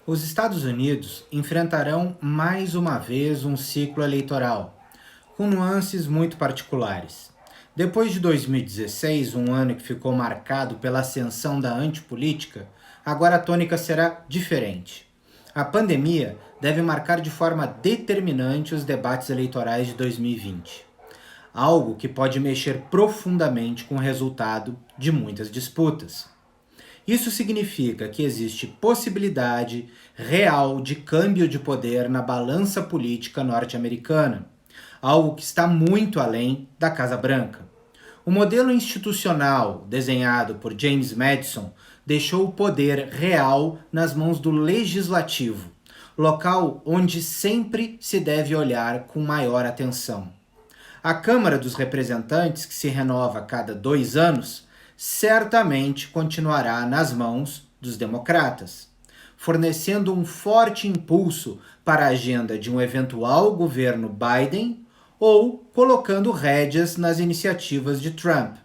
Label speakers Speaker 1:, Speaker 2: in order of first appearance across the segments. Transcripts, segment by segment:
Speaker 1: Os Estados Unidos enfrentarão mais uma vez um ciclo eleitoral, com nuances muito particulares. Depois de 2016, um ano que ficou marcado pela ascensão da antipolítica, agora a tônica será diferente. A pandemia deve marcar de forma determinante os debates eleitorais de 2020, algo que pode mexer profundamente com o resultado de muitas disputas. Isso significa que existe possibilidade real de câmbio de poder na balança política norte-americana, algo que está muito além da Casa Branca. O modelo institucional desenhado por James Madison deixou o poder real nas mãos do legislativo, local onde sempre se deve olhar com maior atenção. A Câmara dos Representantes, que se renova a cada 2 anos, certamente continuará nas mãos dos democratas, fornecendo um forte impulso para a agenda de um eventual governo Biden ou colocando rédeas nas iniciativas de Trump,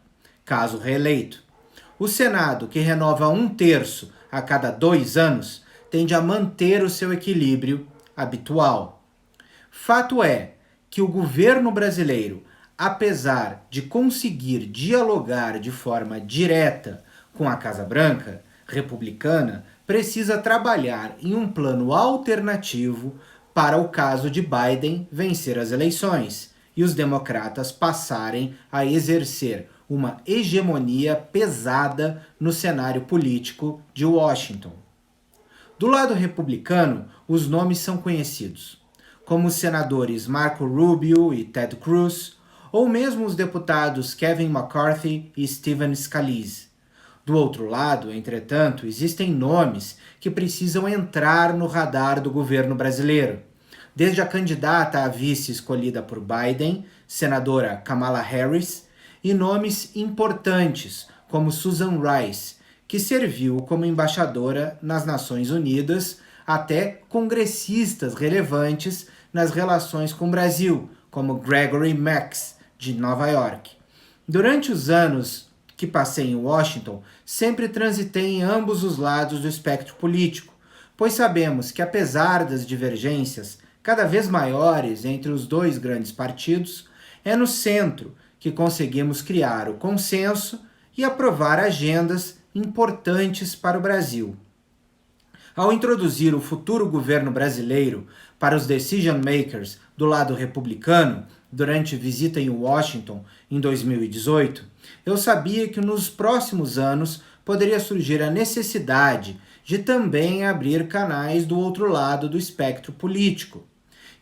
Speaker 1: caso reeleito. O Senado, que renova 1/3 a cada 2 anos, tende a manter o seu equilíbrio habitual. Fato é que o governo brasileiro, apesar de conseguir dialogar de forma direta com a Casa Branca republicana, precisa trabalhar em um plano alternativo para o caso de Biden vencer as eleições e os democratas passarem a exercer uma hegemonia pesada no cenário político de Washington. Do lado republicano, os nomes são conhecidos, como os senadores Marco Rubio e Ted Cruz, ou mesmo os deputados Kevin McCarthy e Stephen Scalise. Do outro lado, entretanto, existem nomes que precisam entrar no radar do governo brasileiro, desde a candidata a vice escolhida por Biden, senadora Kamala Harris, e nomes importantes como Susan Rice, que serviu como embaixadora nas Nações Unidas, até congressistas relevantes nas relações com o Brasil, como Gregory Max, de Nova York. Durante os anos que passei em Washington, sempre transitei em ambos os lados do espectro político, pois sabemos que, apesar das divergências cada vez maiores entre os dois grandes partidos, é no centro que conseguimos criar o consenso e aprovar agendas importantes para o Brasil. Ao introduzir o futuro governo brasileiro para os decision makers do lado republicano, durante visita em Washington em 2018, eu sabia que nos próximos anos poderia surgir a necessidade de também abrir canais do outro lado do espectro político.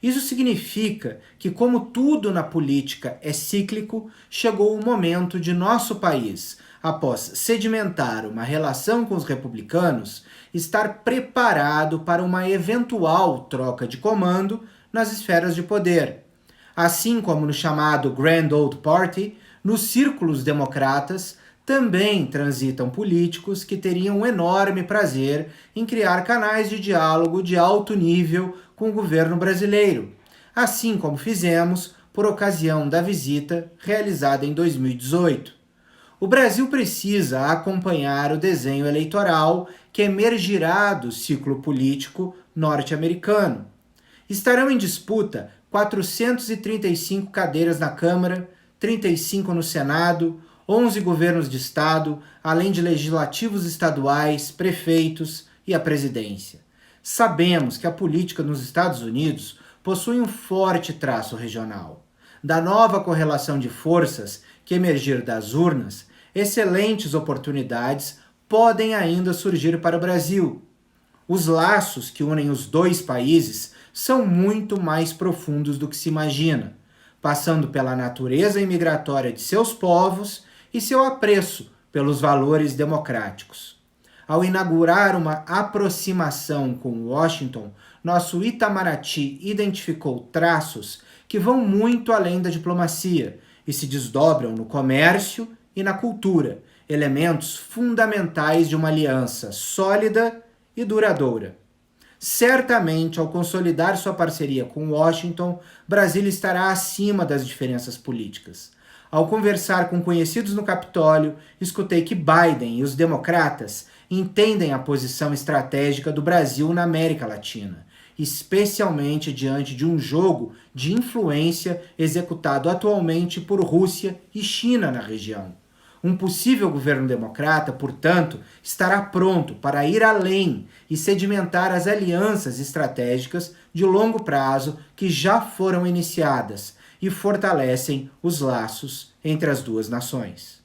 Speaker 1: Isso significa que, como tudo na política é cíclico, chegou o momento de nosso país, após sedimentar uma relação com os republicanos, estar preparado para uma eventual troca de comando nas esferas de poder. Assim como no chamado Grand Old Party, nos círculos democratas também transitam políticos que teriam um enorme prazer em criar canais de diálogo de alto nível com o governo brasileiro, assim como fizemos por ocasião da visita realizada em 2018. O Brasil precisa acompanhar o desenho eleitoral que emergirá do ciclo político norte-americano. Estarão em disputa 435 cadeiras na Câmara, 35 no Senado, 11 governos de estado, além de legislativos estaduais, prefeitos e a presidência. Sabemos que a política nos Estados Unidos possui um forte traço regional. Da nova correlação de forças que emergir das urnas, excelentes oportunidades podem ainda surgir para o Brasil. Os laços que unem os dois países são muito mais profundos do que se imagina, passando pela natureza imigratória de seus povos e seu apreço pelos valores democráticos. Ao inaugurar uma aproximação com Washington, nosso Itamaraty identificou traços que vão muito além da diplomacia e se desdobram no comércio e na cultura, elementos fundamentais de uma aliança sólida e duradoura. Certamente, ao consolidar sua parceria com Washington, Brasília estará acima das diferenças políticas. Ao conversar com conhecidos no Capitólio, escutei que Biden e os democratas entendem a posição estratégica do Brasil na América Latina, especialmente diante de um jogo de influência executado atualmente por Rússia e China na região. Um possível governo democrata, portanto, estará pronto para ir além e sedimentar as alianças estratégicas de longo prazo que já foram iniciadas e fortalecem os laços entre as duas nações.